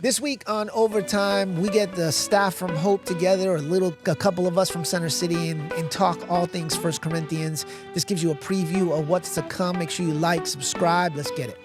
This week on Overtime, we get the staff from Hope together, a couple of us from Center City, and talk all things 1 Corinthians. This gives you a preview of what's to come. Make sure you like, subscribe. Let's get it.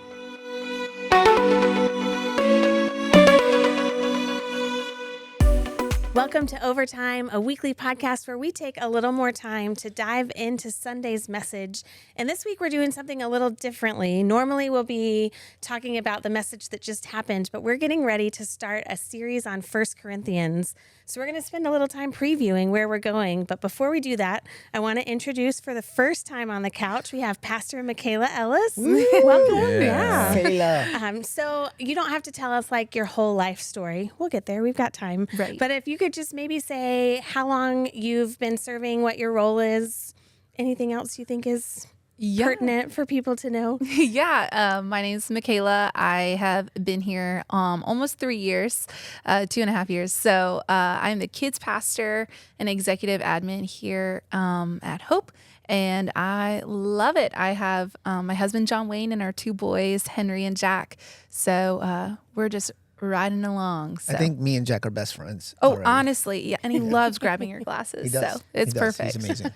Welcome to Overtime, a weekly podcast where we take a little more time to dive into Sunday's message. And this week we're doing something a little differently. Normally we'll be talking about the message that just happened, but we're getting ready to start a series on 1 Corinthians. So we're going to spend a little time previewing where we're going. But before we do that, I want to introduce for the first time on the couch, we have Pastor Michaela Ellis. Welcome. Yeah. Michaela. So you don't have to tell us like your whole life story. We'll get there. We've got time. Right. But if you could just maybe say how long you've been serving, what your role is, anything else you think is pertinent for people to know? My name's Michaela. I have been here almost 3 years, 2.5 years. So I'm the kids pastor and executive admin here at Hope, and I love it. I have my husband, John Wayne, and our 2 boys, Henry and Jack. So we're just riding along. So. I think me and Jack are best friends. Oh, already. Honestly, yeah. And he loves grabbing your glasses. He does. So it's He does. perfect. He's amazing.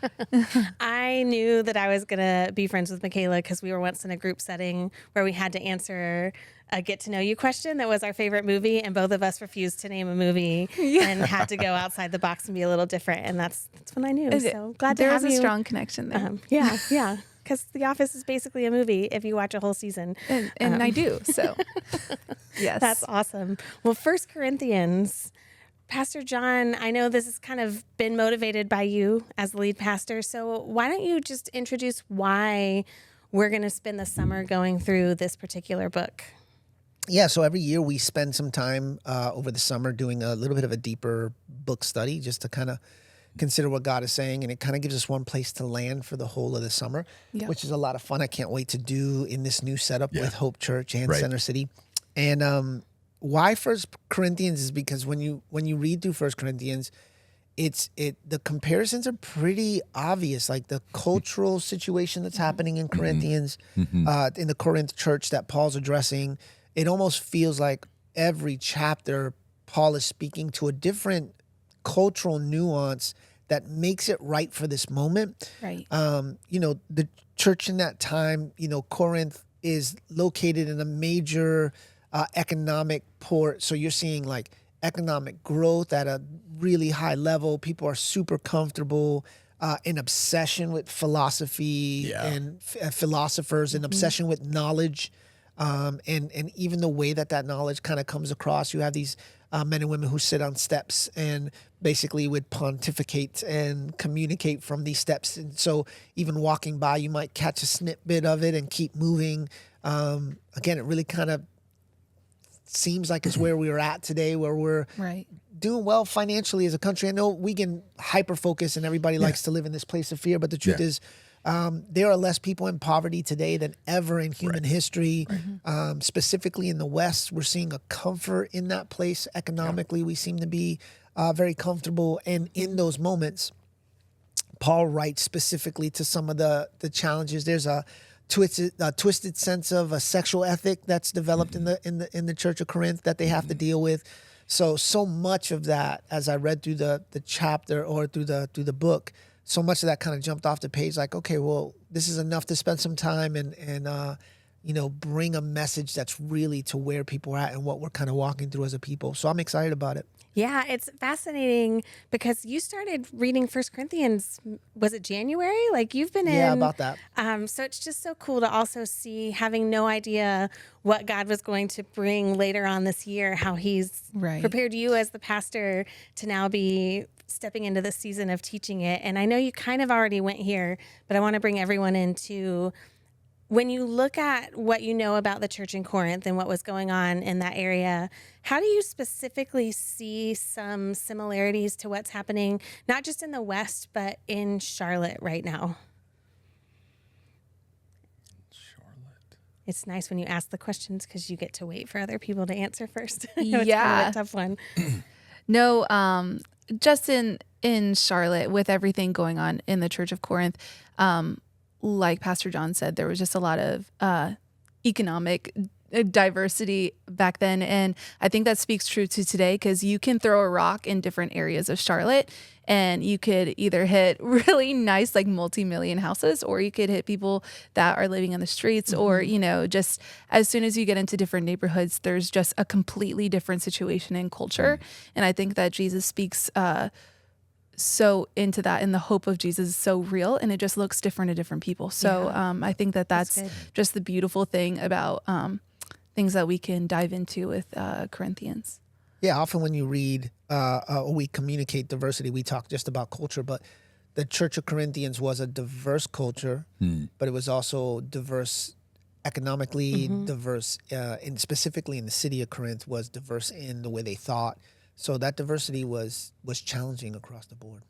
I knew that I was going to be friends with Michaela because we were once in a group setting where we had to answer a get to know you question that was our favorite movie, and both of us refused to name a movie and had to go outside the box and be a little different. And that's when I knew. So glad to have you. There's a strong connection there. Yeah. Because The Office is basically a movie if you watch a whole season. And I do, so yes. That's awesome. Well, 1 Corinthians, Pastor John, I know this has kind of been motivated by you as the lead pastor, so why don't you just introduce why we're going to spend the summer going through this particular book? Yeah, so every year we spend some time over the summer doing a little bit of a deeper book study just to kind of consider what God is saying, and it kind of gives us one place to land for the whole of the summer, which is a lot of fun. I can't wait to do in this new setup with Hope Church and Center City. And why 1 Corinthians is because when you read through 1 Corinthians, the comparisons are pretty obvious, like the cultural situation that's happening in Corinthians, in the Corinth church that Paul's addressing. It almost feels like every chapter Paul is speaking to a different cultural nuance that makes it right for this moment. Right. The church in that time, Corinth is located in a major economic port. So you're seeing like economic growth at a really high level. People are super comfortable, an obsession with philosophy and philosophers, an obsession with knowledge. And even the way that knowledge kind of comes across. You have these men and women who sit on steps and basically would pontificate and communicate from these steps. And so even walking by, you might catch a snippet of it and keep moving. Again, it really kind of seems like it's where we're at today, where we're doing well financially as a country. I know we can hyper-focus and everybody likes to live in this place of fear, but the truth is, there are less people in poverty today than ever in human history. Specifically in the West, we're seeing a comfort in that place. Economically, we seem to be very comfortable. And in those moments, Paul writes specifically to some of the challenges. There's a twisted sense of a sexual ethic that's developed in the Church of Corinth that they have to deal with. So much of that, as I read through the chapter or through the book, so much of that kind of jumped off the page like, okay, well, this is enough to spend some time and bring a message that's really to where people are at and what we're kind of walking through as a people. So I'm excited about it. Yeah, it's fascinating because you started reading 1 Corinthians, was it January? Like you've been in. Yeah, about that. So it's just so cool to also see, having no idea what God was going to bring later on this year, how he's prepared you as the pastor to now be stepping into this season of teaching it. And I know you kind of already went here, but I want to bring everyone into, when you look at what you know about the church in Corinth and what was going on in that area, how do you specifically see some similarities to what's happening, not just in the West, but in Charlotte right now? It's nice when you ask the questions because you get to wait for other people to answer first. It's kind of a tough one. No, just in Charlotte, with everything going on in the Church of Corinth, like Pastor John said, there was just a lot of economic diversity back then. And I think that speaks true to today, because you can throw a rock in different areas of Charlotte and you could either hit really nice, like multi-million houses, or you could hit people that are living on the streets, or, just as soon as you get into different neighborhoods, there's just a completely different situation and culture. And I think that Jesus speaks so into that, and the hope of Jesus is so real, and it just looks different to different people. So I think that's just the beautiful thing about things that we can dive into with Corinthians. Yeah, often when you read, we communicate diversity, we talk just about culture, but the Church of Corinthians was a diverse culture, but it was also diverse economically, diverse, and specifically in the city of Corinth was diverse in the way they thought. So that diversity was challenging across the board.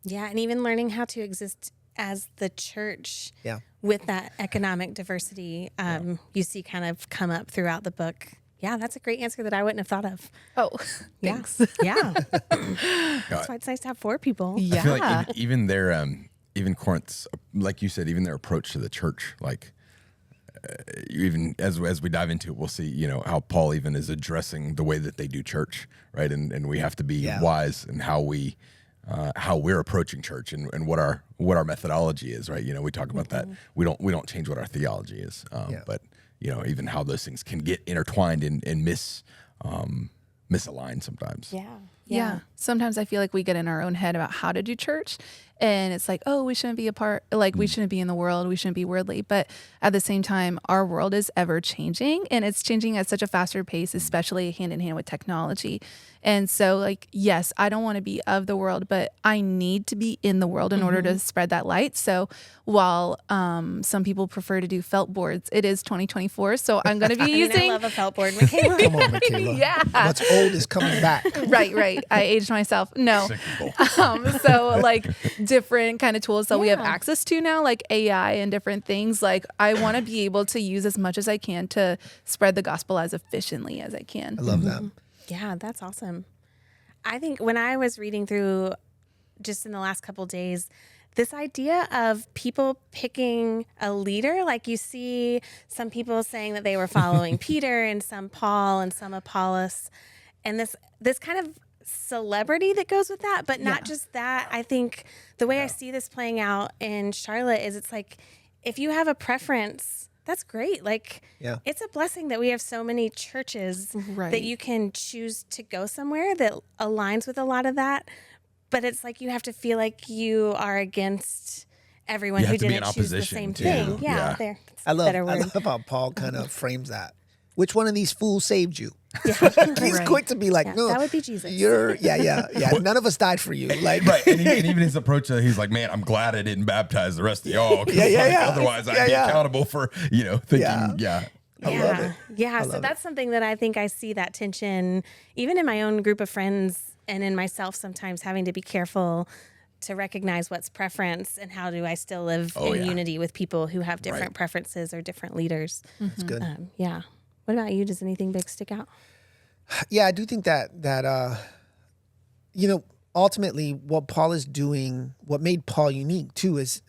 Yeah, and even learning how to exist as the church with that economic diversity, you see kind of come up throughout the book. Yeah, that's a great answer that I wouldn't have thought of. Oh, thanks. Yeah. That's why it's nice to have 4 people. Yeah. I feel like even their, even Corinth's, like you said, even their approach to the church, like, even as we dive into it, we'll see, how Paul even is addressing the way that they do church, right? And we have to be wise in how we're approaching church and what our methodology is, right? We talk about that. We don't change what our theology is, but even how those things can get intertwined and misaligned sometimes. Yeah. Sometimes I feel like we get in our own head about how to do church, and it's like, oh, we shouldn't be we shouldn't be in the world. We shouldn't be worldly. But at the same time, our world is ever changing, and it's changing at such a faster pace, especially hand in hand with technology. And so yes, I don't want to be of the world, but I need to be in the world in order to spread that light. So while some people prefer to do felt boards, it is 2024. So I'm going to be using. I love a felt board, Michaela. Come on, Michaela. Yeah. What's old is coming back. Right. I aged myself. No. So different kind of tools that we have access to now, like AI and different things. I want to be able to use as much as I can to spread the gospel as efficiently as I can. I love that. Yeah, that's awesome. I think when I was reading through just in the last couple of days, this idea of people picking a leader, like you see some people saying that they were following Peter and some Paul and some Apollos, and this kind of celebrity that goes with that, but not just that. I think the way I see this playing out in Charlotte is it's like, if you have a preference, that's great. It's a blessing that we have so many churches that you can choose to go somewhere that aligns with a lot of that. But it's like you have to feel like you are against everyone who didn't choose the same thing. There. I love how Paul kind of frames that. Which one of these fools saved you? He's quick to be like, no, that would be Jesus. None of us died for you. Right. And even his approach, he's like, man, I'm glad I didn't baptize the rest of y'all. Otherwise I'd be accountable for, thinking, I love it. Yeah. So that's something that I think I see that tension, even in my own group of friends and in myself, sometimes having to be careful to recognize what's preference and how do I still live in unity with people who have different preferences or different leaders. That's good. What about you? Does anything big stick out? Yeah, I do think that ultimately what Paul is doing, what made Paul unique too, is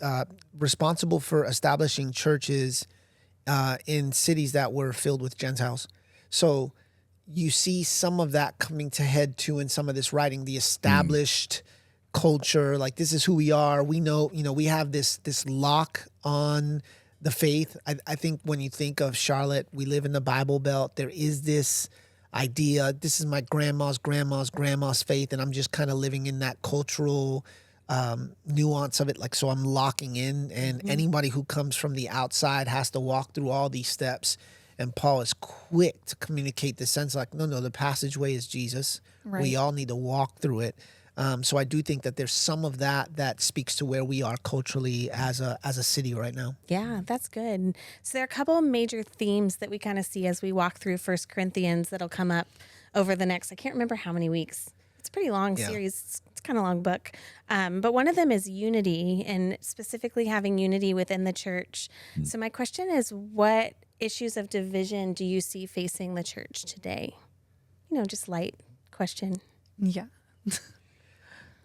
responsible for establishing churches in cities that were filled with Gentiles. So you see some of that coming to head too in some of this writing, the established culture, like this is who we are. We know, we have this lock on the faith. I think when you think of Charlotte, we live in the Bible Belt. There is this idea, this is my grandma's faith, and I'm just kind of living in that cultural nuance of it. So I'm locking in, and anybody who comes from the outside has to walk through all these steps. And Paul is quick to communicate the sense no, the passageway is Jesus. Right. We all need to walk through it. So I do think that there's some of that speaks to where we are culturally as a city right now. Yeah, that's good. So there are a couple of major themes that we kind of see as we walk through 1 Corinthians that'll come up over the next, I can't remember how many weeks. It's a pretty long series. It's kind of a long book. But one of them is unity, and specifically having unity within the church. So my question is, what issues of division do you see facing the church today? Just light question. Yeah.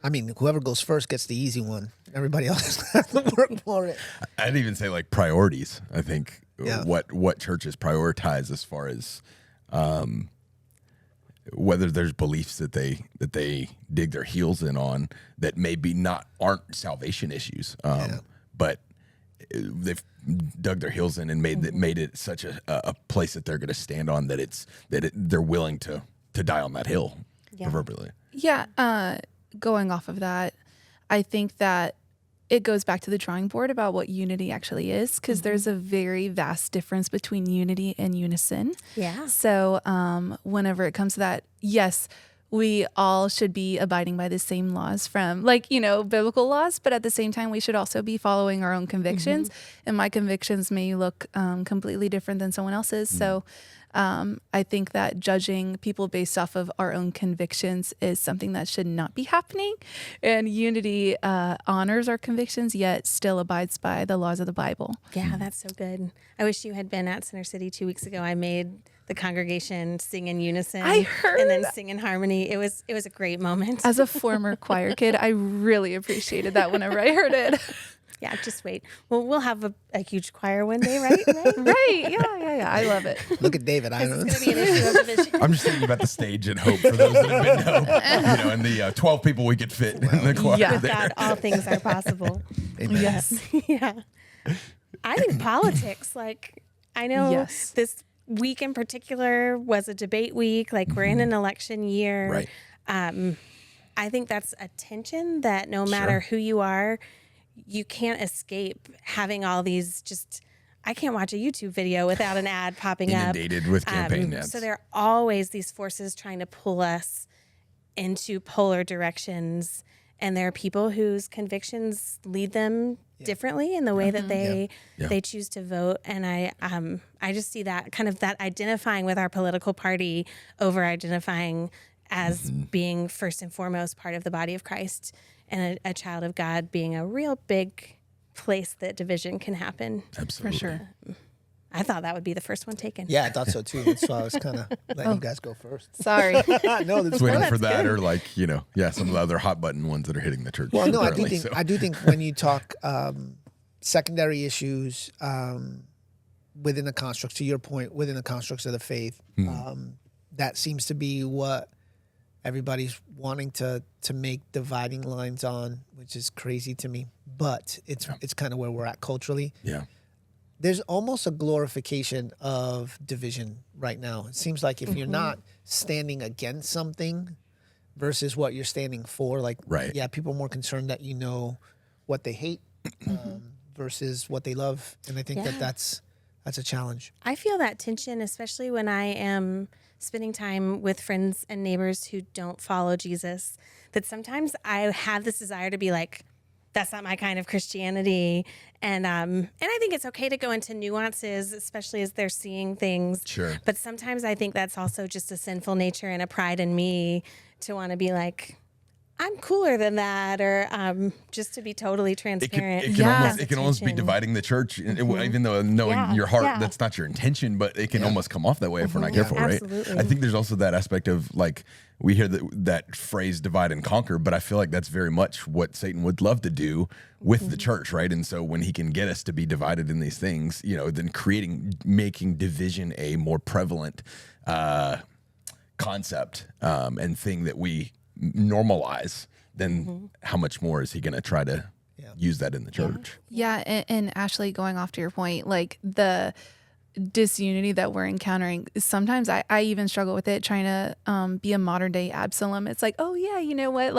I mean, whoever goes first gets the easy one. Everybody else has to work for it. I'd even say like priorities. I think Yeah. what churches prioritize as far as whether there's beliefs that they dig their heels in on that maybe aren't salvation issues, but they've dug their heels in and made it such a place that they're going to stand on that they're willing to die on that hill, proverbially. Yeah. Going off of that, I think that it goes back to the drawing board about what unity actually is, because there's a very vast difference between unity and unison. Yeah. So whenever it comes to that, yes, we all should be abiding by the same laws from biblical laws, but at the same time, we should also be following our own convictions. And my convictions may look completely different than someone else's. So I think that judging people based off of our own convictions is something that should not be happening. And unity honors our convictions, yet still abides by the laws of the Bible. Yeah, that's so good. I wish you had been at Center City 2 weeks ago. I made the congregation sing in unison. I heard. And then sing in harmony. It was a great moment. As a former choir kid, I really appreciated that whenever I heard it. Yeah, just wait. Well, we'll have a huge choir one day, right? Right. Yeah. I love it. Look at David. I It's don't going to be an issue of division. I'm just thinking about the stage at Hope for those that have been to Hope, and the 12 people we could fit in the choir. Yeah. With there. God, all things are possible. Amen. Yes. Yeah. I think politics, I know Yes. this week in particular was a debate week. We're in an election year. Right. I think that's a tension that no matter who you are, you can't escape having all these I can't watch a YouTube video without an ad popping up. Inundated with campaign ads. So there are always these forces trying to pull us into polar directions. And there are people whose convictions lead them differently in the way that they choose to vote. And I just see that kind of that identifying with our political party over identifying as being first and foremost part of the body of Christ and a child of God being a real big place that division can happen. Absolutely. For sure. I thought that would be the first one taken. Yeah, I thought so too. That's why I was kind of letting you guys go first. Sorry. No, that's Waiting fine. for that, or some of the other hot button ones that are hitting the church. Well, no, currently, I do think when you talk secondary issues within the constructs, to your point, within the constructs of the faith, that seems to be what everybody's wanting to make dividing lines on, which is crazy to me. But it's kind of where we're at culturally. Yeah. There's almost a glorification of division right now. It seems like if you're not standing against something versus what you're standing for, people are more concerned that you know what they hate versus what they love. And I think that's a challenge. I feel that tension, especially when I am spending time with friends and neighbors who don't follow Jesus, that sometimes I have this desire to be like, that's not my kind of Christianity. And I think it's okay to go into nuances, especially as they're seeing things. Sure. But sometimes I think that's also just a sinful nature and a pride in me to want to be like, I'm cooler than that, or just to be totally transparent. It can almost be dividing the church, even though knowing your heart, that's not your intention, but it can almost come off that way if we're not careful, right? Absolutely. I think there's also that aspect of we hear that phrase divide and conquer, but I feel like that's very much what Satan would love to do with the church, right? And so when he can get us to be divided in these things, then making division a more prevalent concept and thing that we normalize, then how much more is he going to try to use that in the church? Yeah. And Ashley, going off to your point, the disunity that we're encountering, sometimes I even struggle with it, trying to be a modern day Absalom. It's like, oh yeah, you know what?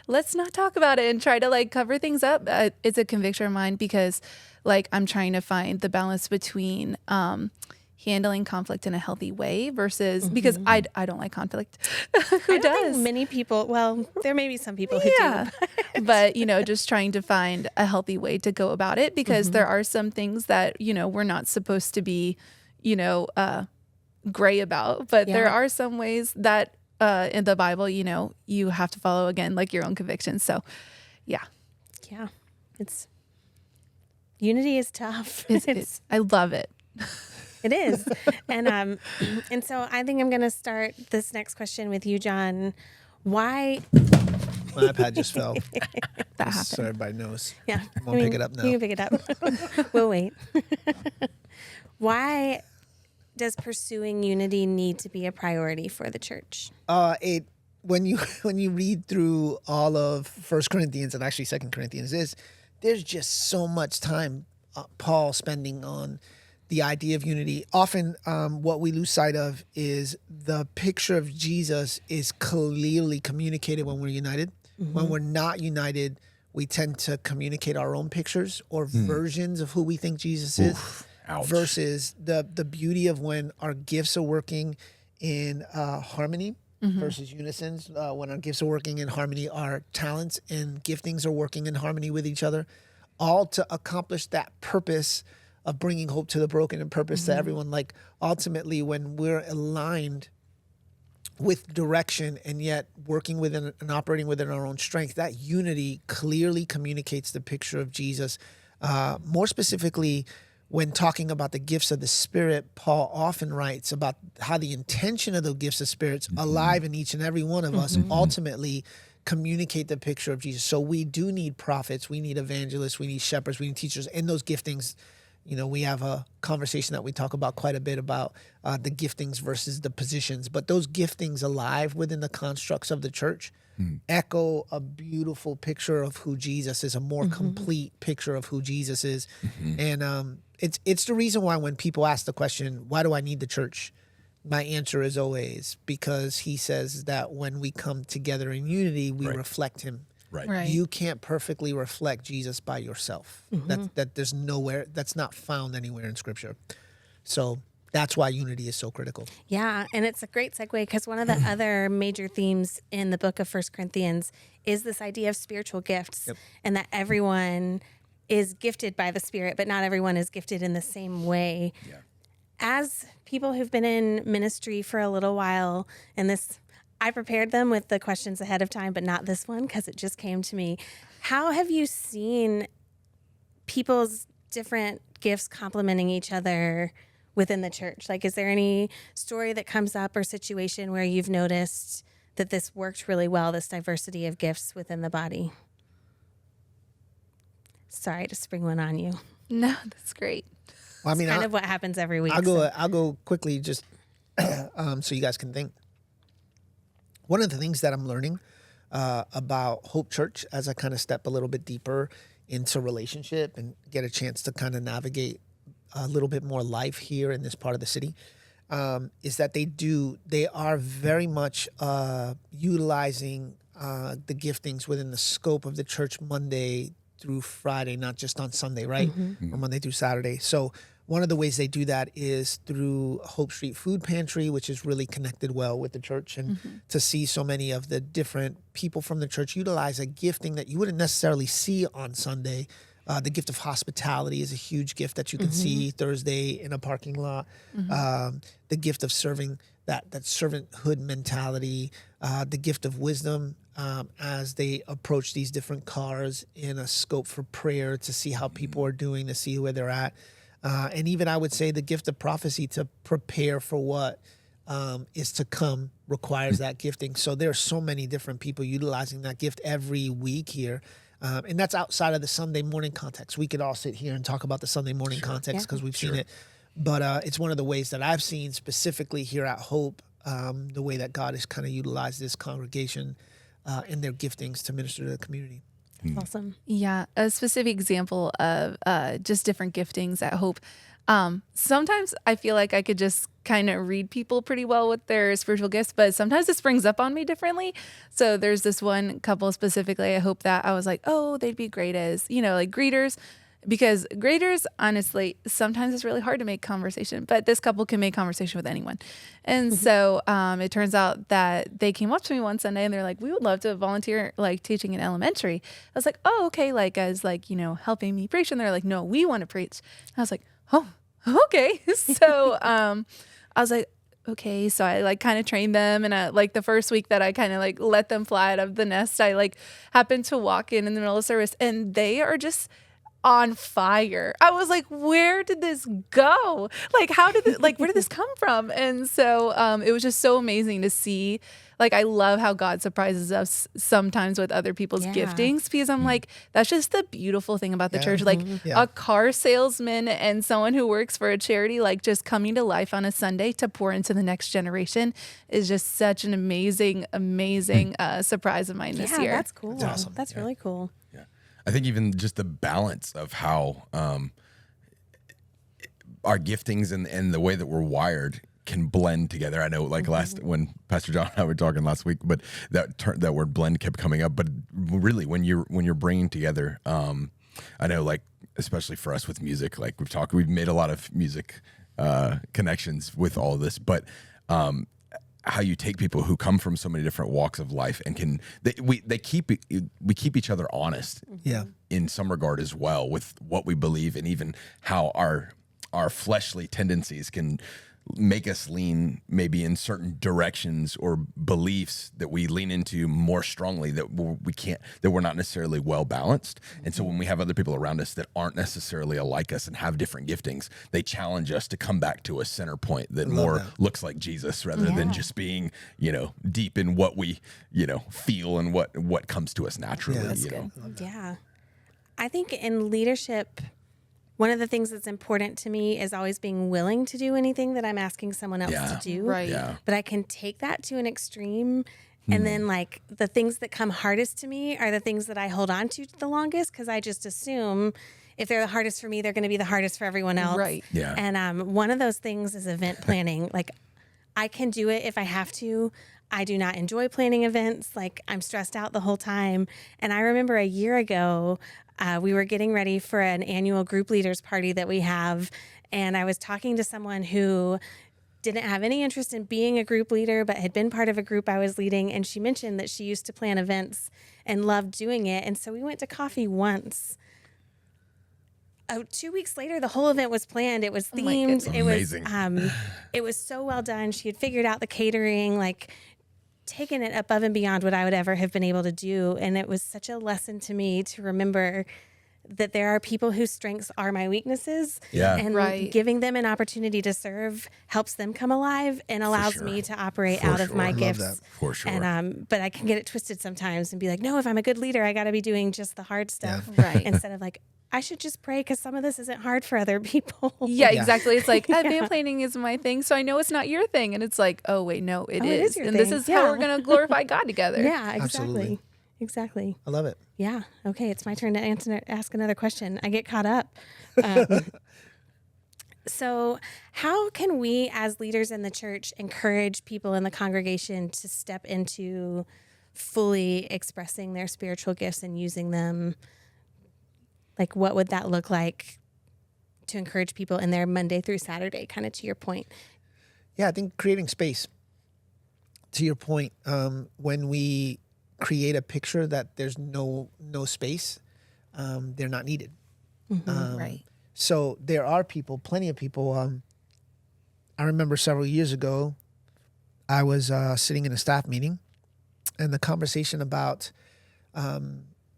Let's not talk about it and try to cover things up. It's a conviction of mine because I'm trying to find the balance between handling conflict in a healthy way versus because I don't like conflict. Who does? Think many people, well, there may be some people who do. But just trying to find a healthy way to go about it because there are some things that, we're not supposed to be, gray about. But there are some ways that in the Bible, you have to follow, again, your own convictions. So, yeah. Yeah. Unity is tough. I love it. It is. And so I think I'm going to start this next question with you, John. Why My iPad just fell. That Just happened. so everybody knows. Yeah. Won't pick it up now. You can pick it up. We'll wait. Why does pursuing unity need to be a priority for the church? When you read through all of 1 Corinthians and actually 2 Corinthians, there's just so much time Paul spending on the idea of unity. Often what we lose sight of is the picture of Jesus is clearly communicated when we're united. When we're not united, we tend to communicate our own pictures or versions of who we think Jesus is. Ouch. Versus the beauty of when our gifts are working in harmony versus unisons. When our gifts are working in harmony, our talents and giftings are working in harmony with each other, all to accomplish that purpose of bringing hope to the broken and purpose to everyone. Like ultimately, when we're aligned with direction and yet working within and operating within our own strength, that unity clearly communicates the picture of Jesus. More specifically, when talking about the gifts of the Spirit, Paul often writes about how the intention of the gifts of Spirit's alive in each and every one of us ultimately communicate the picture of Jesus. So we do need prophets, we need evangelists, we need shepherds, we need teachers, and those giftings. You know, we have a conversation that we talk about quite a bit about the giftings versus the positions, but those giftings alive within the constructs of the church echo a beautiful picture of who Jesus is, a more complete picture of who Jesus is. And it's the reason why when people ask the question, why do I need the church? My answer is always because he says that when we come together in unity, we reflect him. Right. You can't perfectly reflect Jesus by yourself. That there's nowhere, that's not found anywhere in Scripture. So that's why unity is so critical. Yeah, and it's a great segue because one of the other major themes in the book of 1 Corinthians is this idea of spiritual gifts and that everyone is gifted by the Spirit, but not everyone is gifted in the same way. Yeah. As people who've been in ministry for a little while, and this, I prepared them with the questions ahead of time, but not this one because it just came to me. How have you seen people's different gifts complementing each other within the church? Like, is there any story that comes up or situation where you've noticed that this worked really well, this diversity of gifts within the body? Sorry to spring one on you. No, that's great. Well, I mean, It's kind of what happens every week. I'll go quickly just so you guys can think. One of the things that I'm learning about Hope Church as I kind of step a little bit deeper into relationship and get a chance to kind of navigate a little bit more life here in this part of the city is that they are very much utilizing the giftings within the scope of the church Monday through Friday, not just on Sunday, right? Or Monday through Saturday. So one of the ways they do that is through Hope Street Food Pantry, which is really connected well with the church. And to see so many of the different people from the church utilize a gifting that you wouldn't necessarily see on Sunday. The gift of hospitality is a huge gift that you can see Thursday in a parking lot. The gift of serving, that servanthood mentality, the gift of wisdom as they approach these different cars in a scope for prayer to see how people are doing, to see where they're at. And even I would say the gift of prophecy to prepare for what is to come requires that gifting. So there are so many different people utilizing that gift every week here. And that's outside of the Sunday morning context. We could all sit here and talk about the Sunday morning context because we've seen it. But it's one of the ways that I've seen specifically here at Hope, the way that God has kind of utilized this congregation and their giftings to minister to the community. Awesome. Yeah, a specific example of just different giftings at Hope. Sometimes I feel like I could just kind of read people pretty well with their spiritual gifts, but sometimes this springs up on me differently. So there's this one couple specifically, I hope that I was like, oh, they'd be great as, like greeters. Because greeters, honestly, sometimes it's really hard to make conversation, but this couple can make conversation with anyone. And so it turns out that they came up to me one Sunday and they're like, we would love to volunteer like teaching in elementary. I was like, oh, okay. Like as helping me preach. And they're like, no, we want to preach. And I was like, oh, okay. So I was like, okay. So I like kind of trained them. And I, like the first week that I kind of like let them fly out of the nest, I like happened to walk in the middle of service and they are just, on fire. I was like, where did this go? Like, where did this come from? And so it was just so amazing to see. Like, I love how God surprises us sometimes with other people's giftings, because I'm like, that's just the beautiful thing about the church. Like a car salesman and someone who works for a charity, like just coming to life on a Sunday to pour into the next generation is just such an amazing surprise of mine this year. That's cool. That's awesome. That's really cool. Yeah. I think even just the balance of how our giftings and the way that we're wired can blend together. I know, like when Pastor John and I were talking last week, but that word blend kept coming up. But really, when you're bringing together, I know, like especially for us with music, like we've made a lot of music connections with all of this, but how you take people who come from so many different walks of life and we keep each other honest, in some regard as well, with what we believe, and even how our fleshly tendencies can make us lean maybe in certain directions or beliefs that we lean into more strongly, that we're not necessarily well balanced. And so when we have other people around us that aren't necessarily alike us and have different giftings, they challenge us to come back to a center point that looks like Jesus, rather than just being, deep in what we, feel and what comes to us naturally. Yeah, that's good. Yeah. I think in leadership, one of the things that's important to me is always being willing to do anything that I'm asking someone else to do. Right. Yeah. But I can take that to an extreme. And then, like, the things that come hardest to me are the things that I hold on to the longest, because I just assume if they're the hardest for me, they're going to be the hardest for everyone else. Right. Yeah. And one of those things is event planning. Like, I can do it if I have to. I do not enjoy planning events. Like, I'm stressed out the whole time. And I remember a year ago, we were getting ready for an annual group leaders party that we have. And I was talking to someone who didn't have any interest in being a group leader, but had been part of a group I was leading. And she mentioned that she used to plan events and loved doing it. And so we went to coffee once. 2 weeks later, the whole event was planned. It was themed. It Amazing. was it was so well done. She had figured out the catering, like taken it above and beyond what I would ever have been able to do. And it was such a lesson to me to remember that there are people whose strengths are my weaknesses. Yeah. And giving them an opportunity to serve helps them come alive and allows me to operate out of my gifts. that. For sure. And but I can get it twisted sometimes and be like, no, if I'm a good leader, I got to be doing just the hard stuff. Right. Instead of like, I should just pray because some of this isn't hard for other people. Yeah, exactly. It's like event planning is my thing, so I know it's not your thing. And it's like, oh wait, no, it is. your And thing. this is how we're gonna glorify God together. Yeah, exactly. Absolutely. Exactly. I love it. Yeah. Okay, it's my turn to ask another question. I get caught up. So how can we as leaders in the church encourage people in the congregation to step into fully expressing their spiritual gifts and using them? Like, what would that look like to encourage people in their Monday through Saturday, kind of to your point? Yeah, I think creating space. To your point, when we create a picture that there's no space, they're not needed. Right. So there are people, plenty of people. I remember several years ago, I was sitting in a staff meeting, and the conversation about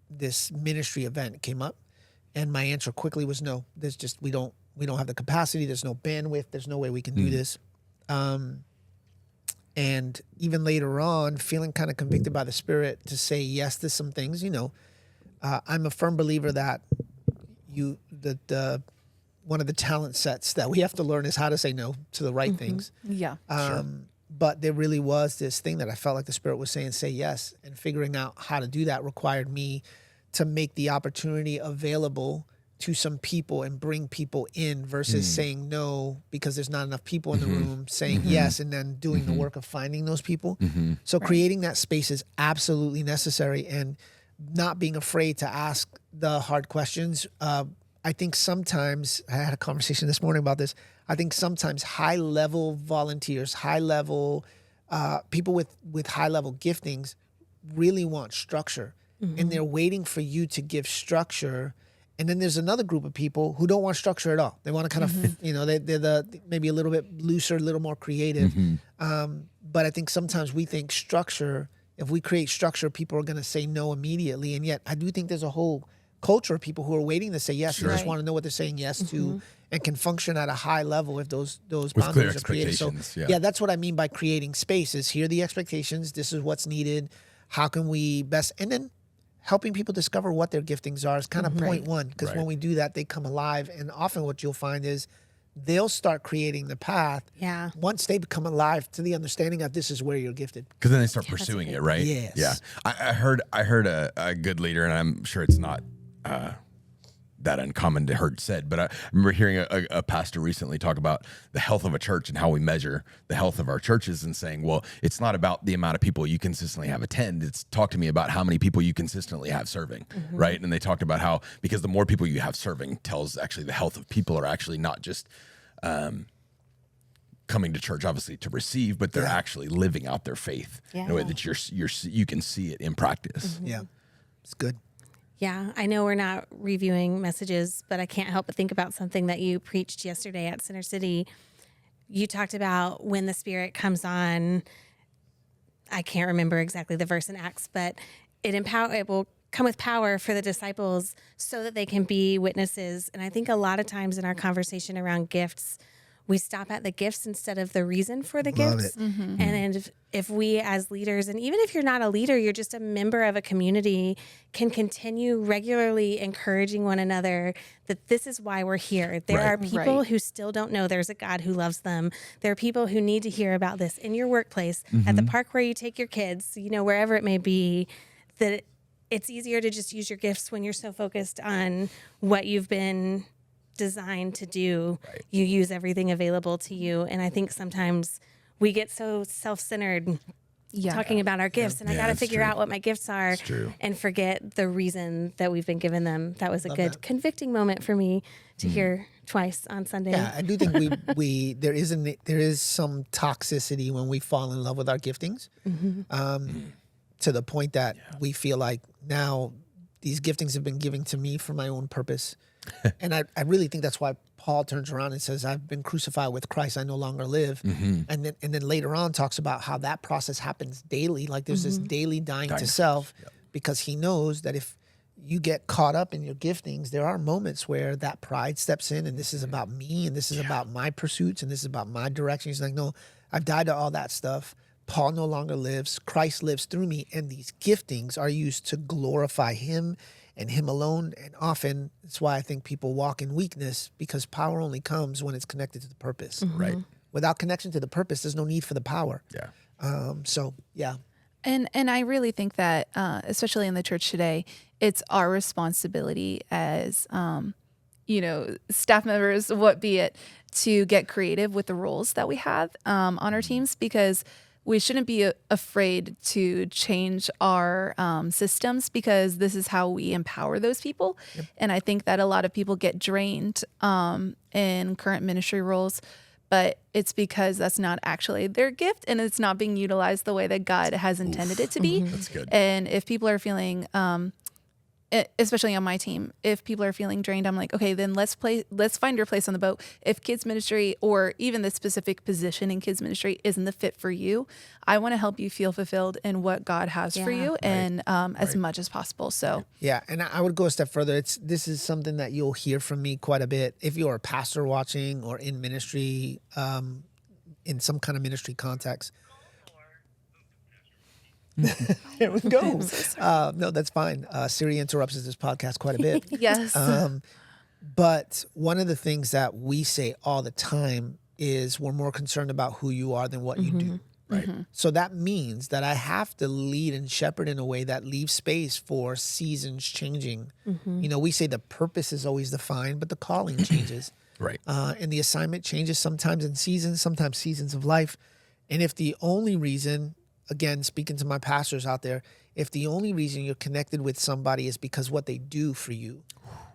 this ministry event came up. And my answer quickly was no. There's just we don't have the capacity. There's no bandwidth. There's no way we can do this. And even later on, feeling kind of convicted by the Spirit to say yes to some things. I'm a firm believer that one of the talent sets that we have to learn is how to say no to the right things. Yeah. But there really was this thing that I felt like the Spirit was saying, say yes. And figuring out how to do that required me to make the opportunity available to some people and bring people in versus saying no because there's not enough people in the room, saying yes, and then doing the work of finding those people. So creating that space is absolutely necessary, and not being afraid to ask the hard questions. I think sometimes, I had a conversation this morning about this, I think sometimes high-level volunteers, high-level people with high-level giftings really want structure. And they're waiting for you to give structure. And then there's another group of people who don't want structure at all. They want to kind of, they're maybe a little bit looser, a little more creative. But I think sometimes we think structure, if we create structure, people are going to say no immediately. And yet I do think there's a whole culture of people who are waiting to say yes. You just Right. want to know what they're saying yes to, and can function at a high level if those With boundaries clear are created. So expectations, yeah. that's what I mean by creating spaces. Here are the expectations. This is what's needed. How can we best, and then helping people discover what their giftings are is kind of point one, because Right. when we do that, they come alive. And often what you'll find is they'll start creating the path Yeah. once they become alive to the understanding of this is where you're gifted. Because then they start pursuing it, right? Yes. Yeah. I heard a good leader, and I'm sure it's not that uncommon to heard said, but I remember hearing a pastor recently talk about the health of a church and how we measure the health of our churches, and saying, well, it's not about the amount of people you consistently have attend. It's talk to me about how many people you consistently have serving, right? And they talked about how, because the more people you have serving tells actually the health of people are actually not just coming to church, obviously, to receive, but they're actually living out their faith in a way that you can see it in practice. Yeah, it's good. Yeah, I know we're not reviewing messages, but I can't help but think about something that you preached yesterday at Center City. You talked about when the Spirit comes on. I can't remember exactly the verse in Acts, but it will come with power for the disciples so that they can be witnesses. And I think a lot of times in our conversation around gifts, we stop at the gifts instead of the reason for the Love gifts. it. And if we as leaders, and even if you're not a leader, you're just a member of a community, can continue regularly encouraging one another that this is why we're here. There Right. are people who still don't know there's a God who loves them. There are people who need to hear about this in your workplace, at the park where you take your kids, wherever it may be, that it's easier to just use your gifts when you're so focused on what you've been designed to do. Right. You use everything available to you. And I think sometimes we get so self-centered talking about our gifts, and I Yeah, got to it's figure true. out what my gifts are, It's true. and forget the reason that we've been given them. That was a Love good that. convicting moment for me to hear twice on Sunday. Yeah, I do think we there is some toxicity when we fall in love with our giftings, to the point that we feel like now these giftings have been given to me for my own purpose, and I really think that's why Paul turns around and says, "I've been crucified with Christ; I no longer live," and then later on talks about how that process happens daily. Like there's this daily dying to self, because he knows that if you get caught up in your giftings, there are moments where that pride steps in, and this is about me, and this is about my pursuits, and this is about my direction. He's like, no, I've died to all that stuff. Paul no longer lives. Christ lives through me, and these giftings are used to glorify him and him alone. And often it's why I think people walk in weakness, because power only comes when it's connected to the purpose. Right. Without connection to the purpose, there's no need for the power. Yeah. So yeah. And I really think that, especially in the church today, it's our responsibility as, staff members, what be it, to get creative with the roles that we have on our teams, because we shouldn't be afraid to change our systems, because this is how we empower those people. And I think that a lot of people get drained in current ministry roles, but it's because that's not actually their gift, and it's not being utilized the way that God has intended it to be. That's good. And if people are feeling, especially on my team, if people are feeling drained, I'm like, okay, then let's find your place on the boat. If kids ministry, or even the specific position in kids ministry, isn't the fit for you, I want to help you feel fulfilled in what God has for you, and as much as possible. So Yeah, and I would go a step further. This is something that you'll hear from me quite a bit. If you're a pastor watching, or in ministry, in some kind of ministry context. Here we go. No, that's fine. Siri interrupts this podcast quite a bit. yes, But one of the things that we say all the time is we're more concerned about who you are than what you do. Right. So that means that I have to lead and shepherd in a way that leaves space for seasons changing. We say the purpose is always defined, but the calling changes. Right. And the assignment changes sometimes in seasons, sometimes seasons of life. And if the only reason, again, speaking to my pastors out there, if the only reason you're connected with somebody is because what they do for you,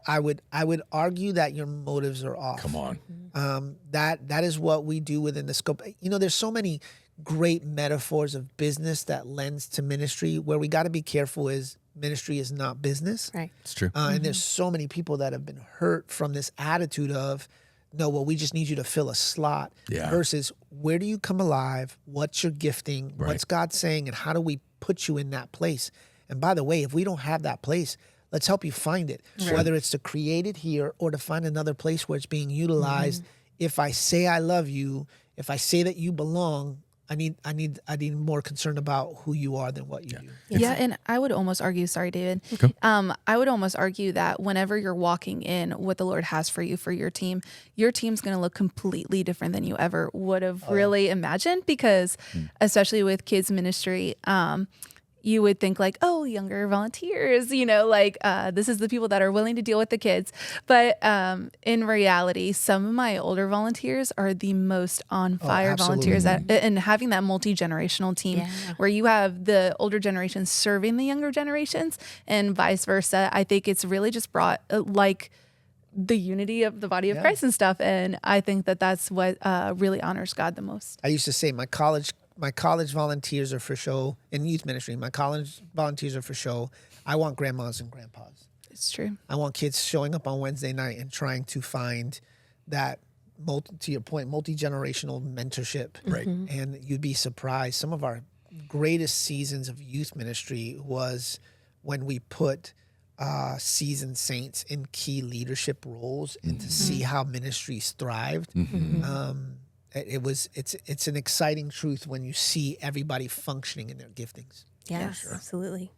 I would argue that your motives are off. Come on. That is what we do within the scope. There's so many great metaphors of business that lends to ministry. Where we got to be careful is ministry is not business. Right. It's true. And there's so many people that have been hurt from this attitude of, no, well, we just need you to fill a slot. Yeah. Versus, where do you come alive? What's your gifting? Right. What's God saying? And how do we put you in that place? And by the way, if we don't have that place, Let's help you find it. Whether it's to create it here or to find another place where it's being utilized. If I say I love you, if I say that you belong, I need more concern about who you are than what you do. Yeah, and I would almost argue, sorry, David. I would almost argue that whenever you're walking in what the Lord has for you for your team's going to look completely different than you ever would have really imagined, because especially with kids ministry, you would think like, oh, younger volunteers, this is the people that are willing to deal with the kids. But in reality, some of my older volunteers are the most on fire volunteers and having that multi-generational team where you have the older generations serving the younger generations and vice versa. I think it's really just brought the unity of the body of Christ and stuff. And I think that that's what really honors God the most. I used to say my college volunteers are for show. In youth ministry, my college volunteers are for show. I want grandmas and grandpas. It's true. I want kids showing up on Wednesday night and trying to find that, to your point, multi-generational mentorship. Right. And you'd be surprised. Some of our greatest seasons of youth ministry was when we put seasoned saints in key leadership roles and to see how ministries thrived. It's an exciting truth when you see everybody functioning in their giftings. Yes, absolutely.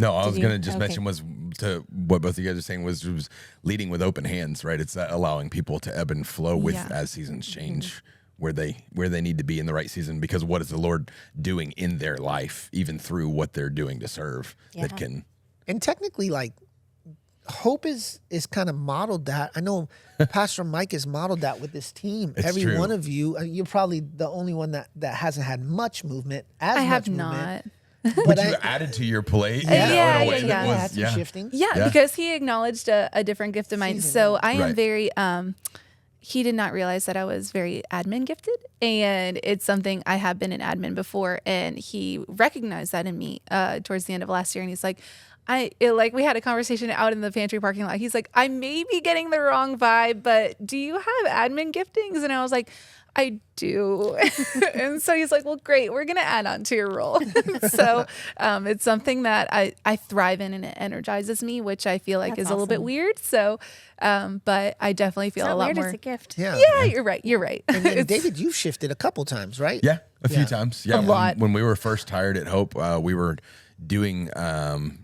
No, I was going to just mention was to what both of you guys are saying was leading with open hands, right? It's allowing people to ebb and flow with as seasons change where they need to be in the right season, because what is the Lord doing in their life, even through what they're doing to serve that can. And technically, Hope is kind of modeled that. I know Pastor Mike has modeled that with this team. It's Every true. one of you, you're probably the only one that hasn't had much movement. I have not. But You added to your plate. Yeah, in a way yeah, that yeah. had some shifting. Yeah, because he acknowledged a different gift of mine. Season, So I am Right. very, he did not realize that I was very admin gifted. And it's something I have been an admin before. And he recognized that in me towards the end of last year. And he's like, we had a conversation out in the pantry parking lot. He's like, I may be getting the wrong vibe, but do you have admin giftings? And I was like, I do. And so he's like, well, great. We're going to add on to your role. So it's something that I thrive in and it energizes me, which I feel like is a little bit weird. So, but I definitely feel It's a not lot weird, more. it's a gift. Yeah. Yeah, you're right. You're right. And then, David, you've shifted a couple times, right? Yeah, a few times. Yeah, A lot. When we were first hired at Hope, we were doing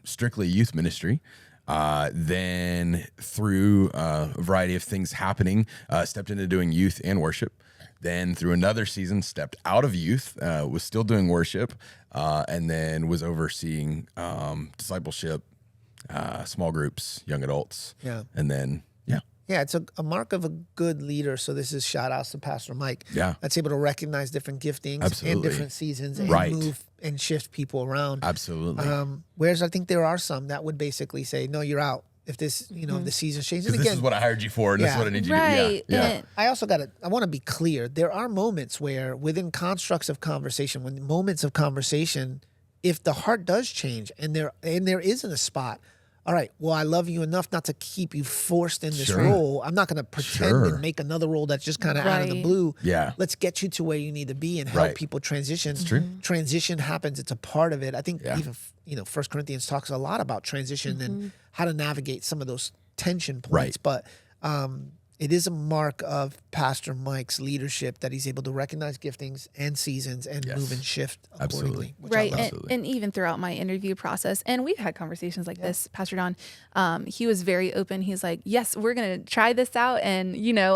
strictly youth ministry. Then through a variety of things happening, stepped into doing youth and worship. Then through another season, stepped out of youth, was still doing worship, and then was overseeing discipleship, small groups, young adults. Yeah. And then, Yeah, it's a mark of a good leader. So this is shout outs to Pastor Mike. Yeah. That's able to recognize different giftings and Absolutely. different seasons and Right. move and shift people around. absolutely. Whereas I think there are some that would basically say, no, you're out. If this, if the season changes. Because And this again, is what I hired you for, and this is Yeah. what I need you Right. to do. Yeah. And- I also I want to be clear. There are moments where within constructs of conversation, when moments of conversation, if the heart does change and there isn't a spot, all right, well, I love you enough not to keep you forced in this Sure. role. I'm not going to pretend Sure. and make another role that's just kind of out of the Right. blue. Yeah. Let's get you to where you need to be and help Right. people transition. It's true. Transition happens. It's a part of it. I think Yeah. even, 1 Corinthians talks a lot about transition and how to navigate some of those tension points. Right. But it is a mark of Pastor Mike's leadership that he's able to recognize giftings and seasons and Yes. move and shift Absolutely. accordingly. which I Right. love. And even throughout my interview process, and we've had conversations like this, Pastor Don, he was very open. He's like, yes, we're going to try this out. And,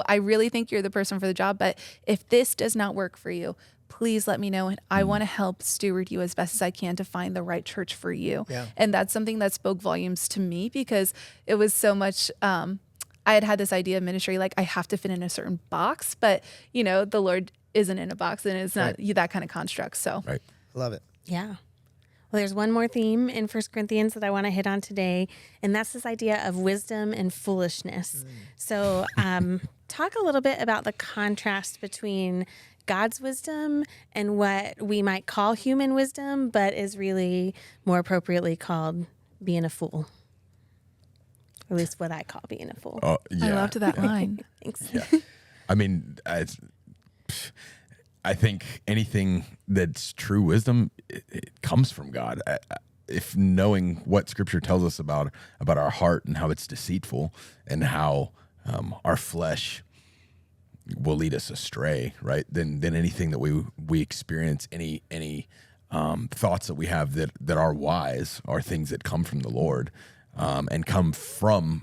I really think you're the person for the job. But if this does not work for you, please let me know. And I want to help steward you as best as I can to find the right church for you. Yeah. And that's something that spoke volumes to me because it was so much, I had this idea of ministry, like I have to fit in a certain box, but the Lord isn't in a box and it's not that kind of construct. So Right. Love it. Yeah. Well, there's one more theme in 1 Corinthians that I want to hit on today, and that's this idea of wisdom and foolishness. So talk a little bit about the contrast between God's wisdom and what we might call human wisdom, but is really more appropriately called being a fool. Or at least what I call being a fool. Oh, I yeah. loved that line. Thanks. I mean, I think anything that's true wisdom, it comes from God. if knowing what Scripture tells us about our heart and how it's deceitful and how our flesh will lead us astray, right? Then anything that we experience, any thoughts that we have that are wise, are things that come from the Lord, and come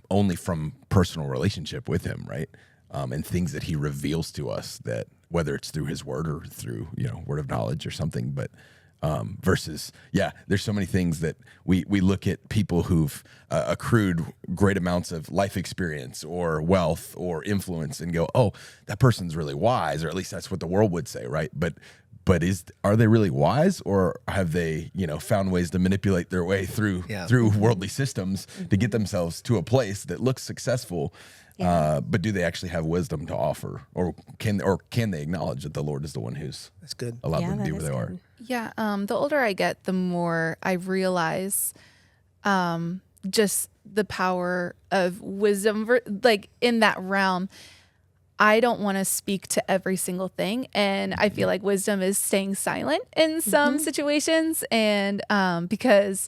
only from personal relationship with Him, right? And things that He reveals to us, that whether it's through His Word or through word of knowledge or something, but versus, there's so many things that we look at people who've accrued great amounts of life experience or wealth or influence and go, oh, that person's really wise, or at least that's what the world would say, right? But are they really wise, or have they found ways to manipulate their way through worldly systems to get themselves to a place that looks successful? But do they actually have wisdom to offer, or can they acknowledge that the Lord is the one who's allowed them to be where they are? Yeah. The older I get, the more I realize just the power of wisdom, like in that realm. I don't want to speak to every single thing. And I feel like wisdom is staying silent in some situations. And because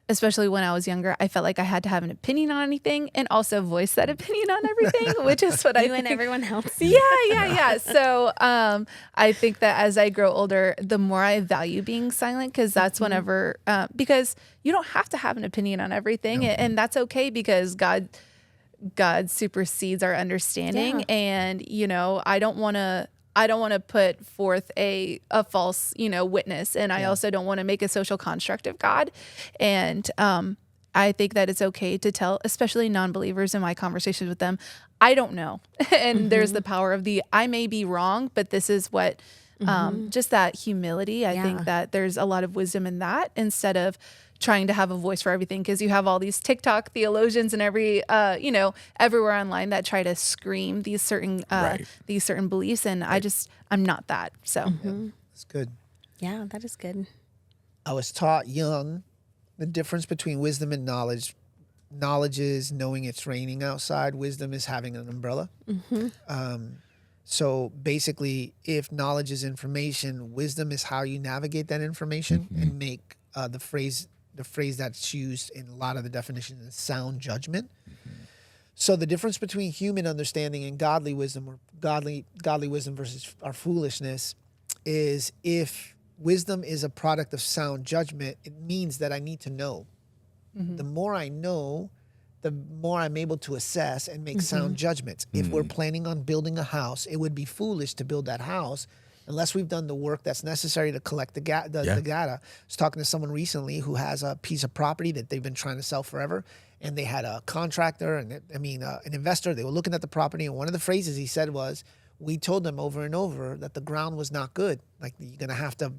especially when I was younger, I felt like I had to have an opinion on anything and also voice that opinion on everything, which is what I think. And everyone else. Yeah. So I think that as I grow older, the more I value being silent, because that's whenever, because you don't have to have an opinion on everything. And that's okay, because God supersedes our understanding. And, I don't want to put forth a false, witness. And I also don't want to make a social construct of God. And I think that it's okay to tell, especially non-believers in my conversations with them, I don't know. And there's the power of I may be wrong, but this is what, just that humility. I think that there's a lot of wisdom in that, instead of trying to have a voice for everything, because you have all these TikTok theologians and everywhere online that try to scream these certain beliefs, and I'm not that. So That's good. Yeah, that is good. I was taught young the difference between wisdom and knowledge. Knowledge is knowing it's raining outside. Wisdom is having an umbrella. So basically, if knowledge is information, wisdom is how you navigate that information and make the phrase that's used in a lot of the definitions is sound judgment. So the difference between human understanding and godly wisdom, or godly wisdom versus our foolishness, is if wisdom is a product of sound judgment, it means that I need to know. The more I know, the more I'm able to assess and make sound judgments. If we're planning on building a house, it would be foolish to build that house unless we've done the work that's necessary to collect the data. I was talking to someone recently who has a piece of property that they've been trying to sell forever, and they had a contractor and an investor. They were looking at the property, and one of the phrases he said was, we told them over and over that the ground was not good. Like, you're going to have to,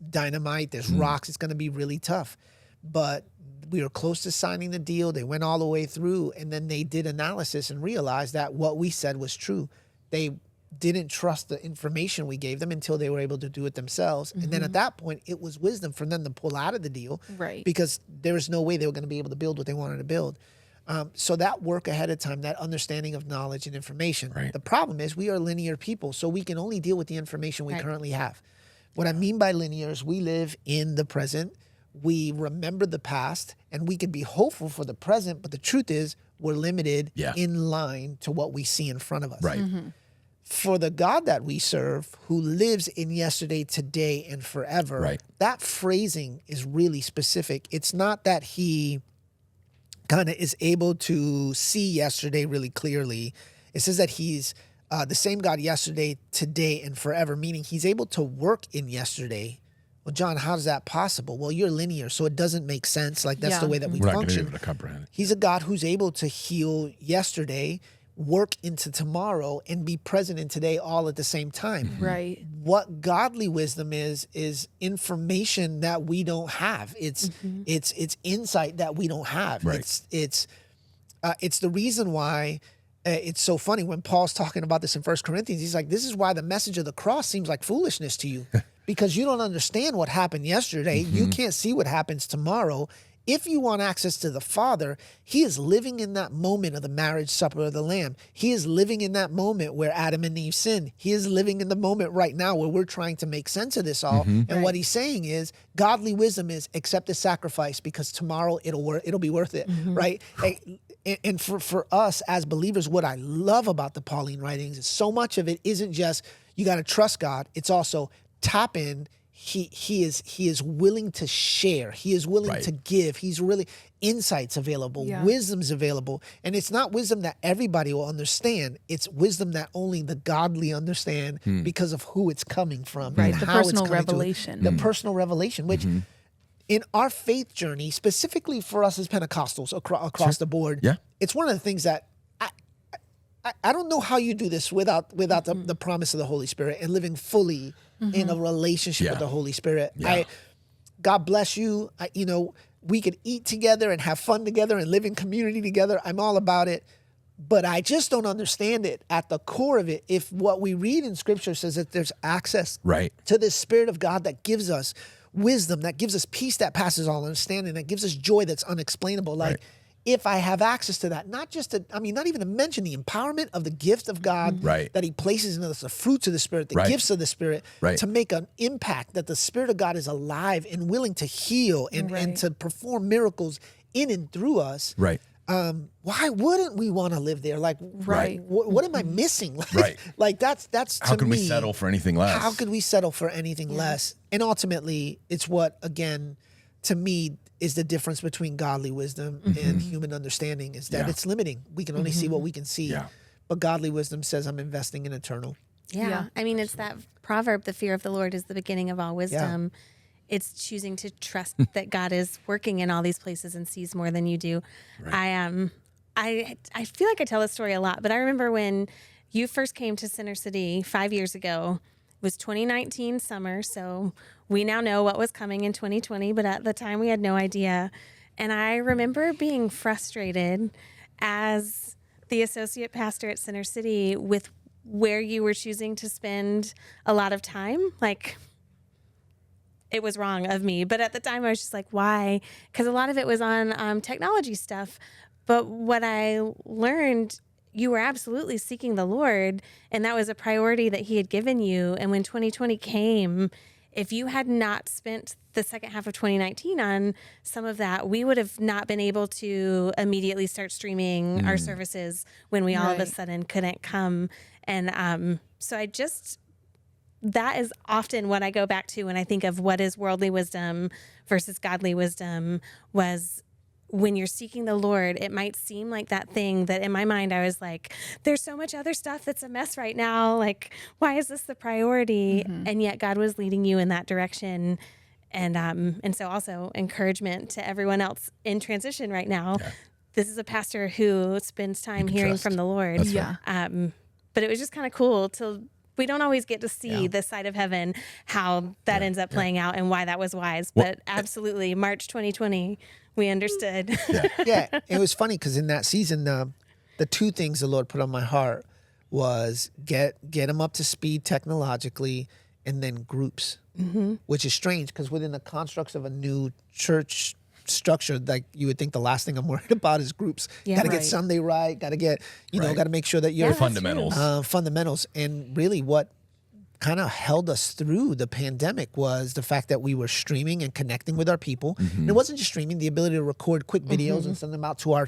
dynamite, there's rocks, it's going to be really tough. But we were close to signing the deal. They went all the way through, and then they did analysis and realized that what we said was true. They didn't trust the information we gave them until they were able to do it themselves. And then at that point, it was wisdom for them to pull out of the deal, right? Because there was no way they were going to be able to build what they wanted to build. So that work ahead of time, that understanding of knowledge and information. Right. The problem is we are linear people, so we can only deal with the information we currently have. What I mean by linear is we live in the present, we remember the past, and we can be hopeful for the present, but the truth is we're limited in line to what we see in front of us. Right. For the God that we serve, who lives in yesterday, today, and forever, that phrasing is really specific. It's not that he kind of is able to see yesterday really clearly. It says that he's the same God yesterday, today, and forever, meaning he's able to work in yesterday. Well, John, how is that possible? Well, you're linear, so it doesn't make sense. Like, that's the way that we We're not going to function. be able to comprehend it. He's a God who's able to heal yesterday, work into tomorrow, and be present in today all at the same time. Right. What godly wisdom is information that we don't have. It's insight that we don't have. Right. It's the reason why it's so funny when Paul's talking about this in 1 Corinthians. He's like, this is why the message of the cross seems like foolishness to you, because you don't understand what happened yesterday. You can't see what happens tomorrow. if you want access to the Father, he is living in that moment of the marriage supper of the Lamb. He is living in that moment where Adam and Eve sinned. He is living in the moment right now where we're trying to make sense of this all. And what he's saying is godly wisdom is accept the sacrifice because tomorrow it'll be worth it, right? And for us as believers, what I love about the Pauline writings is so much of it isn't just you got to trust God. It's also tap in. He is willing to share. He is willing to give. He's really insights available, wisdom's available. And it's not wisdom that everybody will understand. It's wisdom that only the godly understand because of who it's coming from. Right, and the how personal it's coming revelation. The personal revelation, which in our faith journey, specifically for us as Pentecostals across the board, it's one of the things that I don't know how you do this without the promise of the Holy Spirit and living fully in a relationship with the Holy Spirit. God bless you. We could eat together and have fun together and live in community together. I'm all about it. But I just don't understand it at the core of it. If what we read in Scripture says that there's access to this Spirit of God that gives us wisdom, that gives us peace that passes all understanding, that gives us joy that's unexplainable. If I have access to that, not even to mention the empowerment of the gift of God that he places in us, the fruits of the Spirit, the gifts of the Spirit, to make an impact, that the Spirit of God is alive and willing to heal and to perform miracles in and through us. Why wouldn't we want to live there? What am I missing? That's how to can me, we settle for anything less? How could we settle for anything less? And ultimately, it's what, again, to me, is the difference between godly wisdom and human understanding is that it's limiting. We can only see what we can see. But godly wisdom says I'm investing in eternal. I mean, it's that proverb, the fear of the Lord is the beginning of all wisdom. It's choosing to trust that God is working in all these places and sees more than you do. I feel like I tell this story a lot, but I remember when you first came to Center City 5 years ago. It was 2019 summer, so we now know what was coming in 2020, but at the time we had no idea. And I remember being frustrated as the associate pastor at Center City with where you were choosing to spend a lot of time. Like, it was wrong of me, but at the time I was just like, why? Because a lot of it was on technology stuff. But what I learned, you were absolutely seeking the Lord, and that was a priority that he had given you. And when 2020 came, if you had not spent the second half of 2019 on some of that, we would have not been able to immediately start streaming our services when we all of a sudden couldn't come. And so that is often what I go back to when I think of what is worldly wisdom versus godly wisdom. Was when you're seeking the Lord, it might seem like that thing that in my mind, I was like, there's so much other stuff that's a mess right now. Like, why is this the priority? And yet God was leading you in that direction. And so also encouragement to everyone else in transition right now. This is a pastor who spends time hearing from the Lord. But it was just kind of cool we don't always get to see this side of heaven, how that ends up playing out and why that was wise. But absolutely, March 2020, we understood. It was funny because in that season, the two things the Lord put on my heart was get them up to speed technologically, and then groups, which is strange because within the constructs of a new church structure, like you would think the last thing I'm worried about is groups. Got to get Sunday right. Got to get, got to make sure that you're fundamentals. And really what kind of held us through the pandemic was the fact that we were streaming and connecting with our people. And it wasn't just streaming, the ability to record quick videos and send them out to our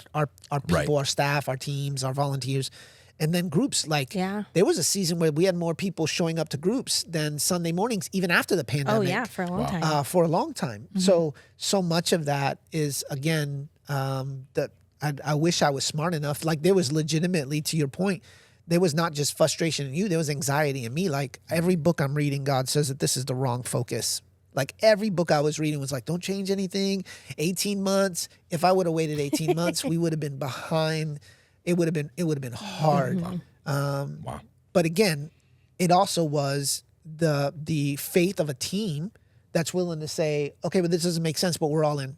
people, our staff, our teams, our volunteers. And then groups, there was a season where we had more people showing up to groups than Sunday mornings, even after the pandemic. For a long time. For a long time. So much of that is, again, that I wish I was smart enough. Like, there was legitimately, to your point, there was not just frustration in you, there was anxiety in me. Like, every book I'm reading, God says that this is the wrong focus. Like, every book I was reading was like, don't change anything. 18 months. If I would have waited 18 months, we would have been behind. It would have been hard. But again, it also was the faith of a team that's willing to say, okay, but this doesn't make sense, but we're all in.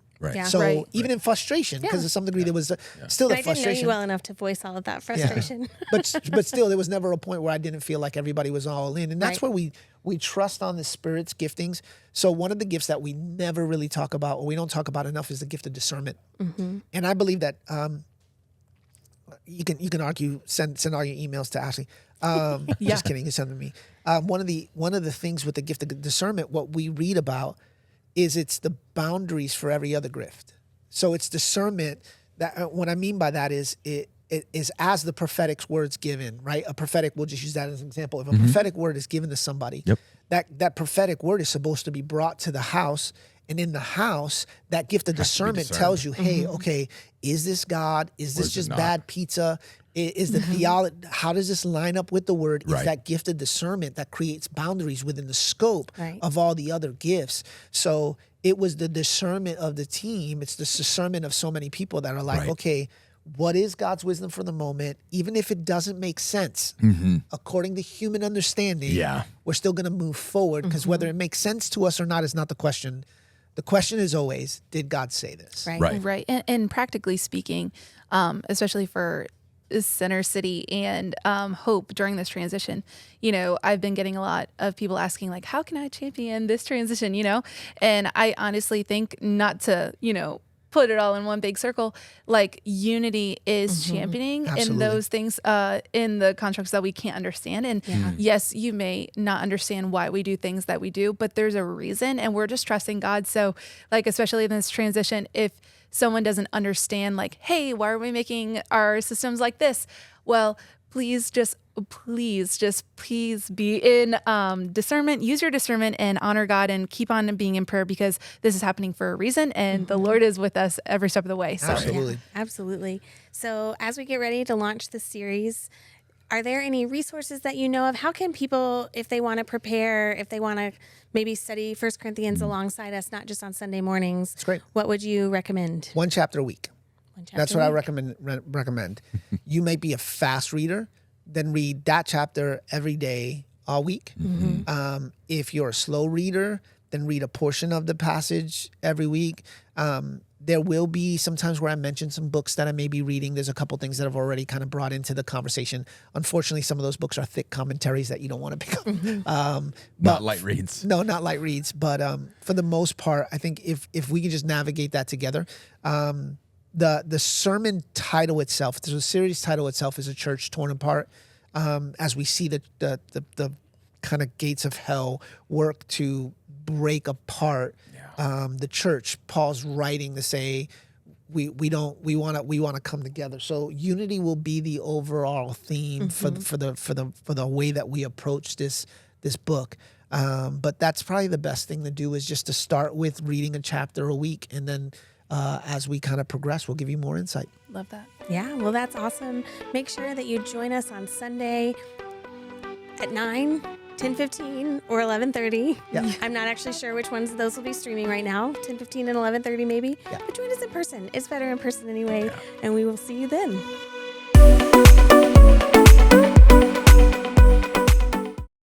Even in frustration, because to some degree there was still and a frustration. I didn't know you well enough to voice all of that frustration. But still, there was never a point where I didn't feel like everybody was all in, and that's where we We trust on the Spirit's giftings. So one of the gifts that we never really talk about, or we don't talk about enough, is the gift of discernment. And I believe that you can argue, send all your emails to Ashley. Just kidding, you send them to me. One of the things with the gift of discernment, what we read about is it's the boundaries for every other gift. So it's discernment. That what I mean by that is it is as the prophetic word's given, right? A prophetic, we'll just use that as an example. If a prophetic word is given to somebody, that prophetic word is supposed to be brought to the house. And in the house, that gift of discernment tells you, hey, okay, is this God? Is this just bad pizza? Is the theology, how does this line up with the word? It's that gift of discernment that creates boundaries within the scope of all the other gifts. So it was the discernment of the team. It's the discernment of so many people that are like, okay, what is God's wisdom for the moment? Even if it doesn't make sense, according to human understanding, we're still going to move forward, because whether it makes sense to us or not is not the question. The question is always, did God say this? Right. And practically speaking, especially for Center City and Hope during this transition, I've been getting a lot of people asking, like, how can I champion this transition, And I honestly think, not to, put it all in one big circle, like unity is championing in those things, in the constructs that we can't understand. And yes, you may not understand why we do things that we do, but there's a reason, and we're just trusting God. So like, especially in this transition, if someone doesn't understand, like, hey, why are we making our systems like this? Well, please be in discernment, use your discernment, and honor God, and keep on being in prayer, because this is happening for a reason, and the Lord is with us every step of the way. So Absolutely. So as we get ready to launch the series, are there any resources that you know of? How can people, if they want to prepare, if they want to maybe study 1 Corinthians alongside us, not just on Sunday mornings, That's great. What would you recommend? One chapter a week. That's what I recommend. You may be a fast reader, then read that chapter every day, all week. If you're a slow reader, then read a portion of the passage every week. There will be some times where I mention some books that I may be reading. There's a couple things that I've already kind of brought into the conversation. Unfortunately, some of those books are thick commentaries that you don't want to pick up. Not light reads. No, not light reads. But for the most part, I think if we can just navigate that together, the sermon title itself, the series title itself, is A Church Torn Apart. As we see the kind of gates of hell work to break apart the church, Paul's writing to say we want to come together. So unity will be the overall theme for the way that we approach this book. But that's probably the best thing to do, is just to start with reading a chapter a week, and then as we kind of progress, we'll give you more insight. Love that. Yeah, well, that's awesome. Make sure that you join us on Sunday at 9, 10:15, or 11:30. Yeah. I'm not actually sure which ones of those will be streaming right now, 10:15 and 11:30 maybe. Yeah. But join us in person. It's better in person anyway, and we will see you then.